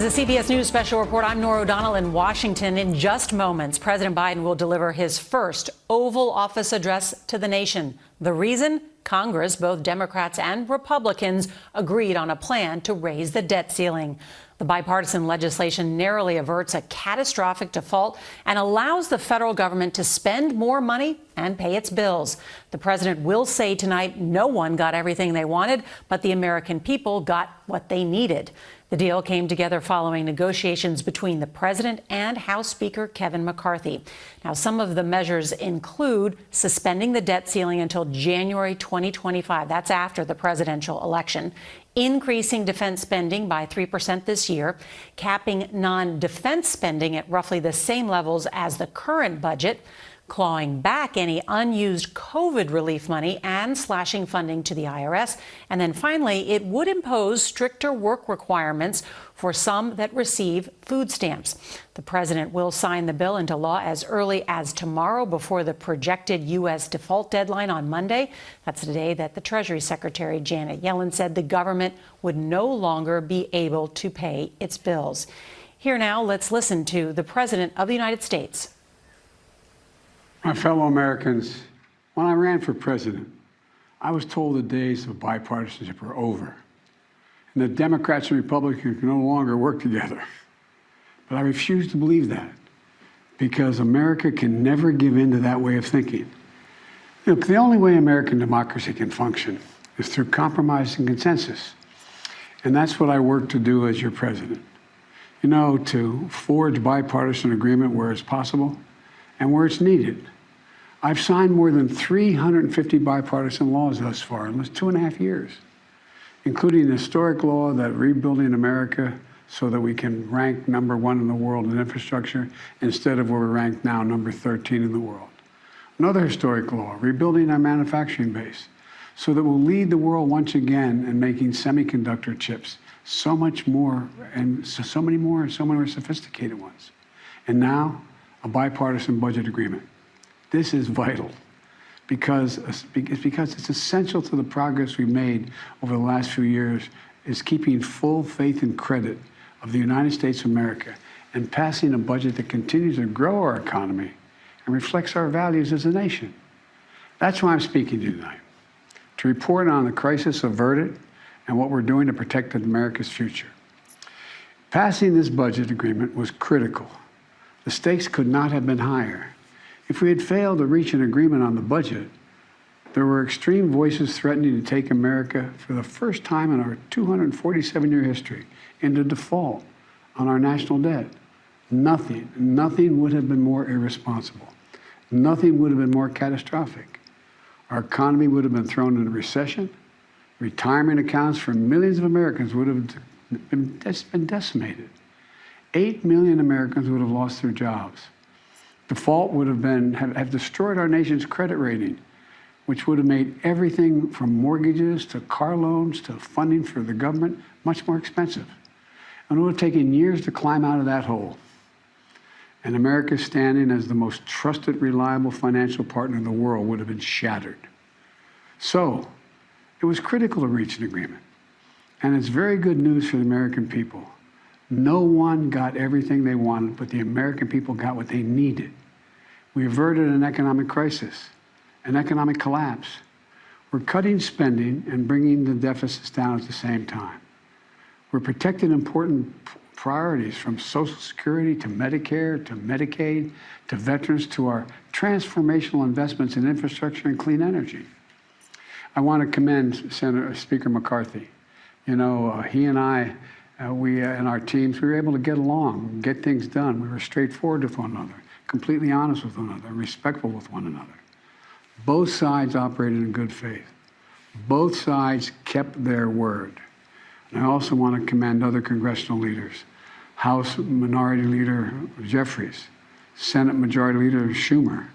a CBS News special report. I'm Norah O'Donnell in Washington. In just moments, President Biden will deliver his first Oval Office address to the nation. The reason? Congress, both Democrats and Republicans, agreed on a plan to raise the debt ceiling. The bipartisan legislation narrowly averts a catastrophic default and allows the federal government to spend more money and pay its bills. The president will say tonight no one got everything they wanted, but the American people got what they needed. The deal came together following negotiations between the president and House Speaker Kevin McCarthy. Now, some of the measures include suspending the debt ceiling until January 2025. That's after the presidential election. Increasing defense spending by 3% this year, capping non-defense spending at roughly the same levels as the current budget, clawing back any unused COVID relief money and slashing funding to the IRS. And then finally, it would impose stricter work requirements for some that receive food stamps. The president will sign the bill into law as early as tomorrow before the projected U.S. default deadline on Monday. That's the day that the Treasury Secretary Janet Yellen said the government would no longer be able to pay its bills. Here now, let's listen to the President of the United States. My fellow Americans, when I ran for president, I was told the days of bipartisanship are over and that Democrats and Republicans can no longer work together. But I refuse to believe that because America can never give in to that way of thinking. Look, the only way American democracy can function is through compromise and consensus. And that's what I work to do as your president. You know, to forge bipartisan agreement where it's possible and where it's needed. I've signed more than 350 bipartisan laws thus far in almost 2.5 years, including an historic law that rebuilding America so that we can rank #1 in the world in infrastructure instead of where we rank now number 13 in the world. Another historic law, rebuilding our manufacturing base so that we'll lead the world once again in making semiconductor chips so much more and so many more sophisticated ones. And now, a bipartisan budget agreement. This is vital because it's essential to the progress we've made over the last few years is keeping full faith and credit of the United States of America and passing a budget that continues to grow our economy and reflects our values as a nation. That's why I'm speaking to you tonight, to report on the crisis averted and what we're doing to protect America's future. Passing this budget agreement was critical. The stakes could not have been higher. If we had failed to reach an agreement on the budget, there were extreme voices threatening to take America for the first time in our 247-year history into default on our national debt. Nothing would have been more irresponsible. Nothing would have been more catastrophic. Our economy would have been thrown into recession. Retirement accounts for millions of Americans would have been decimated. 8 million Americans would have lost their jobs. Default would have destroyed our nation's credit rating, which would have made everything from mortgages to car loans to funding for the government much more expensive. And it would have taken years to climb out of that hole. And America's standing as the most trusted, reliable financial partner in the world would have been shattered. So, it was critical to reach an agreement. And it's very good news for the American people. No one got everything they wanted, but the American people got what they needed. We averted an economic crisis, an economic collapse. We're cutting spending and bringing the deficits down at the same time. We're protecting important priorities from Social Security to Medicare to Medicaid to veterans to our transformational investments in infrastructure and clean energy. I want to commend Speaker McCarthy. You know, he and I, we and our teams, we were able to get along, get things done. We were straightforward with one another, completely honest with one another, respectful with one another. Both sides operated in good faith. Both sides kept their word. And I also want to commend other congressional leaders. House Minority Leader Jeffries, Senate Majority Leader Schumer,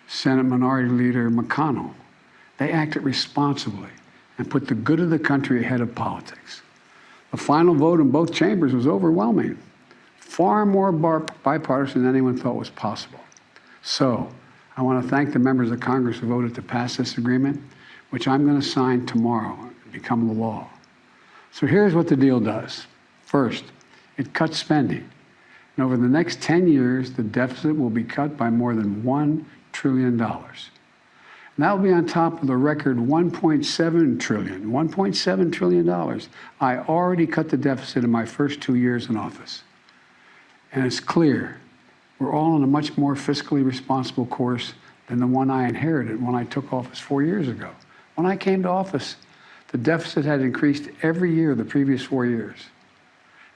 Senate Minority Leader McConnell. They acted responsibly and put the good of the country ahead of politics. The final vote in both chambers was overwhelming, far more bipartisan than anyone thought was possible. So I want to thank the members of Congress who voted to pass this agreement, which I'm going to sign tomorrow and become the law. So here's what the deal does. First, It cut spending. And over the next 10 years, the deficit will be cut by more than $1 trillion. And that will be on top of the record $1.7 trillion. I already cut the deficit in my first 2 years in office. And it's clear we're all on a much more fiscally responsible course than the one I inherited when I took office 4 years ago. When I came to office, the deficit had increased every year the previous 4 years.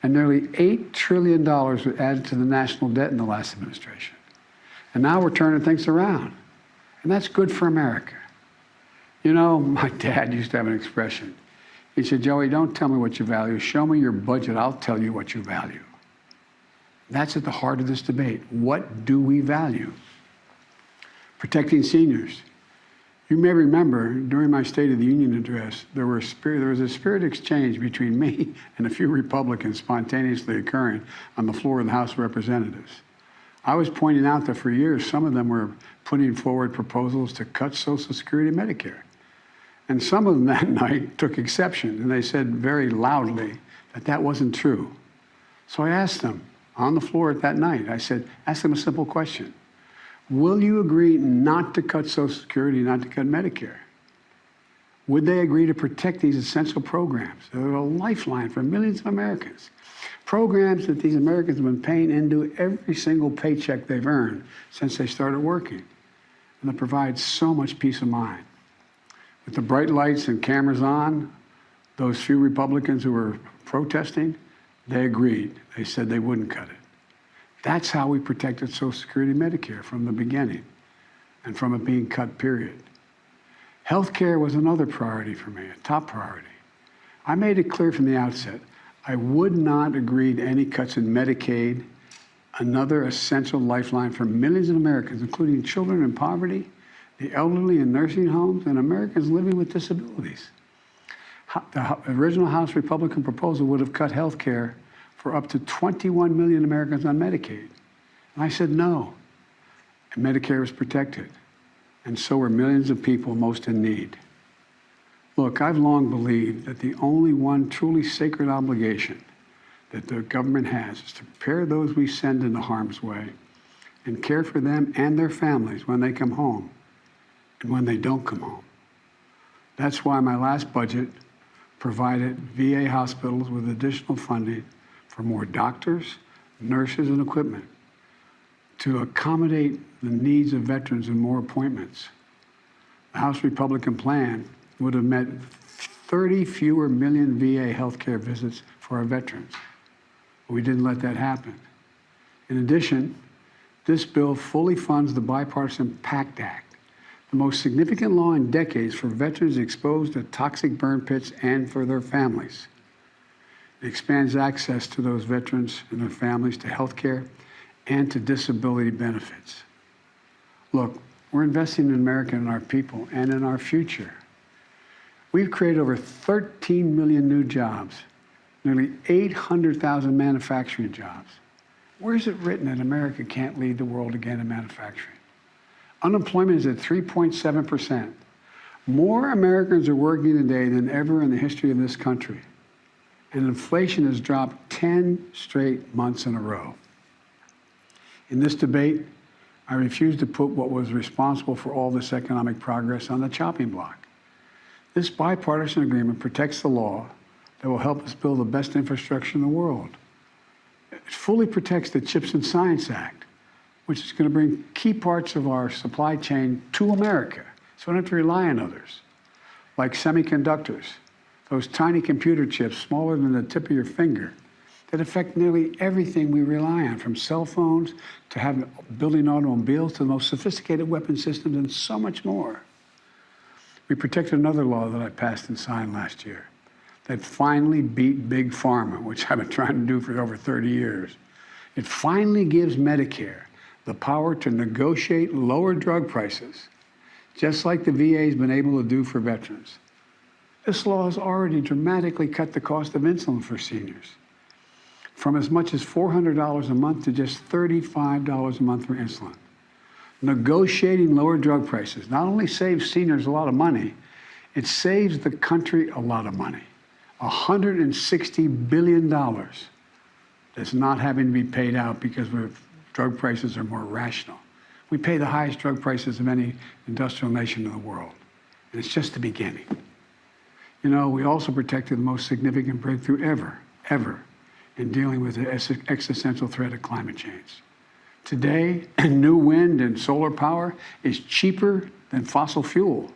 And nearly $8 trillion was added to the national debt in the last administration. And now we're turning things around. And that's good for America. You know, my dad used to have an expression. He said, Joey, don't tell me what you value. Show me your budget. I'll tell you what you value. That's at the heart of this debate. What do we value? Protecting seniors. You may remember during my State of the Union address, there was a spirit exchange between me and a few Republicans spontaneously occurring on the floor of the House of Representatives. I was pointing out that for years, some of them were putting forward proposals to cut Social Security and Medicare. And some of them that night took exception, and they said very loudly that that wasn't true. So I asked them on the floor at that night, I said, ask them a simple question. Will you agree not to cut Social Security, not to cut Medicare? Would they agree to protect these essential programs? They're a lifeline for millions of Americans. Programs that these Americans have been paying into every single paycheck they've earned since they started working. And that provides so much peace of mind. With the bright lights and cameras on, those few Republicans who were protesting, they agreed. They said they wouldn't cut it. That's how we protected Social Security and Medicare from the beginning and from it being cut, period. Healthcare was another priority for me, a top priority. I made it clear from the outset, I would not agree to any cuts in Medicaid, another essential lifeline for millions of Americans, including children in poverty, the elderly in nursing homes, and Americans living with disabilities. The original House Republican proposal would have cut health care for up to 21 million Americans on Medicaid. And I said no. And Medicare was protected. And so were millions of people most in need. Look, I've long believed that the only one truly sacred obligation that the government has is to prepare those we send into harm's way and care for them and their families when they come home and when they don't come home. That's why my last budget provided VA hospitals with additional funding for more doctors, nurses, and equipment to accommodate the needs of veterans and more appointments. The House Republican plan would have meant 30 fewer million VA healthcare visits for our veterans. But we didn't let that happen. In addition, this bill fully funds the Bipartisan PACT Act, the most significant law in decades for veterans exposed to toxic burn pits and for their families. It expands access to those veterans and their families to health care and to disability benefits. Look, we're investing in America and our people and in our future. We've created over 13 million new jobs, nearly 800,000 manufacturing jobs. Where is it written that America can't lead the world again in manufacturing? Unemployment is at 3.7%. More Americans are working today than ever in the history of this country. And inflation has dropped 10 straight months in a row. In this debate, I refuse to put what was responsible for all this economic progress on the chopping block. This bipartisan agreement protects the law that will help us build the best infrastructure in the world. It fully protects the CHIPS and Science Act, which is going to bring key parts of our supply chain to America, so we don't have to rely on others, like semiconductors, those tiny computer chips smaller than the tip of your finger that affect nearly everything we rely on, from cell phones to building automobiles to the most sophisticated weapon systems and so much more. We protected another law that I passed and signed last year that finally beat Big Pharma, which I've been trying to do for over 30 years. It finally gives Medicare the power to negotiate lower drug prices, just like the VA has been able to do for veterans. This law has already dramatically cut the cost of insulin for seniors, from as much as $400 a month to just $35 a month for insulin. Negotiating lower drug prices not only saves seniors a lot of money, it saves the country a lot of money. $160 billion that that's not having to be paid out because drug prices are more rational. We pay the highest drug prices of any industrial nation in the world, and it's just the beginning. You know, we also protected the most significant breakthrough ever in dealing with the existential threat of climate change. Today, new wind and solar power is cheaper than fossil fuel.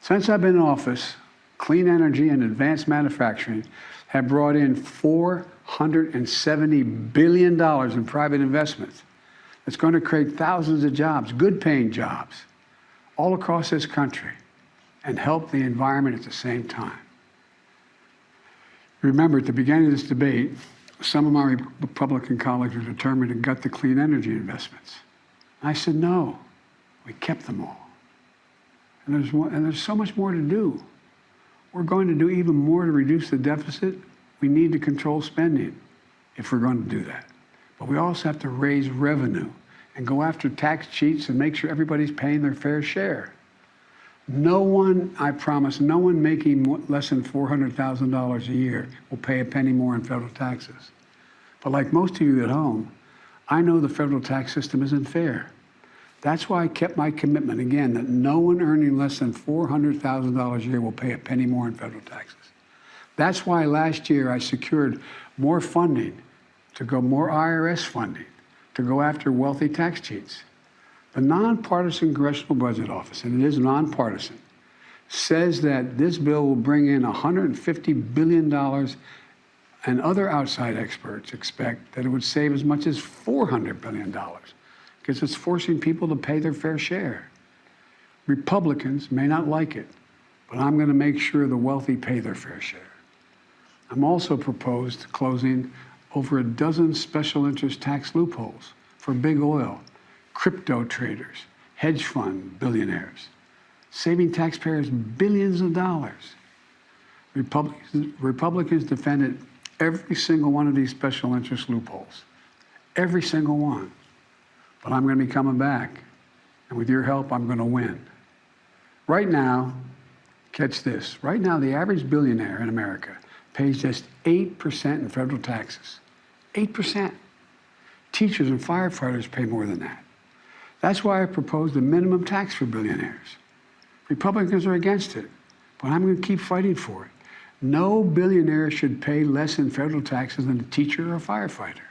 Since I've been in office, clean energy and advanced manufacturing have brought in $470 billion in private investments. It's going to create thousands of jobs, good-paying jobs, all across this country, and help the environment at the same time. Remember, at the beginning of this debate, some of my Republican colleagues were determined to gut the clean energy investments. I said, no, we kept them all. And there's so much more to do. We're going to do even more to reduce the deficit. We need to control spending if we're going to do that. But we also have to raise revenue and go after tax cheats and make sure everybody's paying their fair share. No one, I promise, no one making less than $400,000 a year will pay a penny more in federal taxes. But like most of you at home, I know the federal tax system isn't fair. That's why I kept my commitment, again, that no one earning less than $400,000 a year will pay a penny more in federal taxes. That's why last year I secured more funding more IRS funding to go after wealthy tax cheats. The nonpartisan Congressional Budget Office, and it is nonpartisan, says that this bill will bring in $150 billion, and other outside experts expect that it would save as much as $400 billion because it's forcing people to pay their fair share. Republicans may not like it, but I'm going to make sure the wealthy pay their fair share. I'm also proposed closing over a dozen special interest tax loopholes for big oil, crypto traders, hedge fund billionaires, saving taxpayers billions of dollars. Republicans defended every single one of these special interest loopholes, every single one. But I'm going to be coming back, and with your help, I'm going to win. Right now, catch this, right now the average billionaire in America pays just 8% in federal taxes. 8%. Teachers and firefighters pay more than that. That's why I proposed a minimum tax for billionaires. Republicans are against it, but I'm going to keep fighting for it. No billionaire should pay less in federal taxes than a teacher or a firefighter.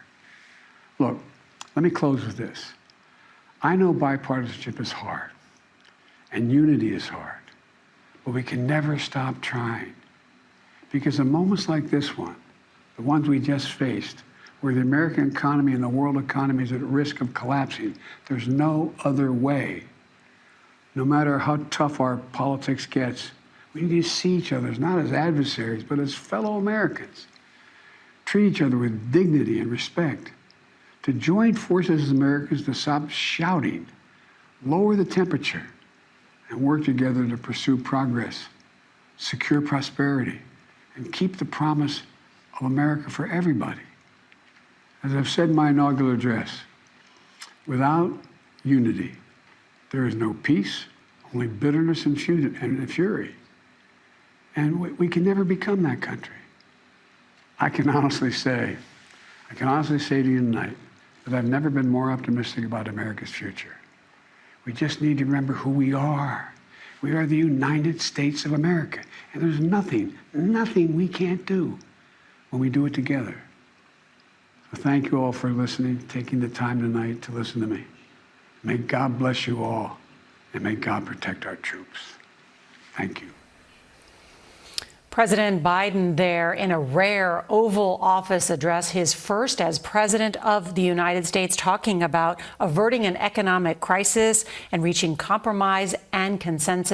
Look, let me close with this. I know bipartisanship is hard, and unity is hard, but we can never stop trying. Because in moments like this one, the ones we just faced, where the American economy and the world economy is at risk of collapsing, there's no other way. No matter how tough our politics gets, we need to see each other not as adversaries, but as fellow Americans. Treat each other with dignity and respect. To join forces as Americans to stop shouting, lower the temperature, and work together to pursue progress, secure prosperity, and keep the promise of America for everybody. As I've said in my inaugural address, without unity, there is no peace, only bitterness and fury. And we can never become that country. I can honestly say to you tonight that I've never been more optimistic about America's future. We just need to remember who we are. We are the United States of America. And there's nothing we can't do when we do it together. So thank you all for listening, taking the time tonight to listen to me. May God bless you all, and may God protect our troops. Thank you. President Biden there in a rare Oval Office address, his first as president of the United States, talking about averting an economic crisis and reaching compromise and consensus.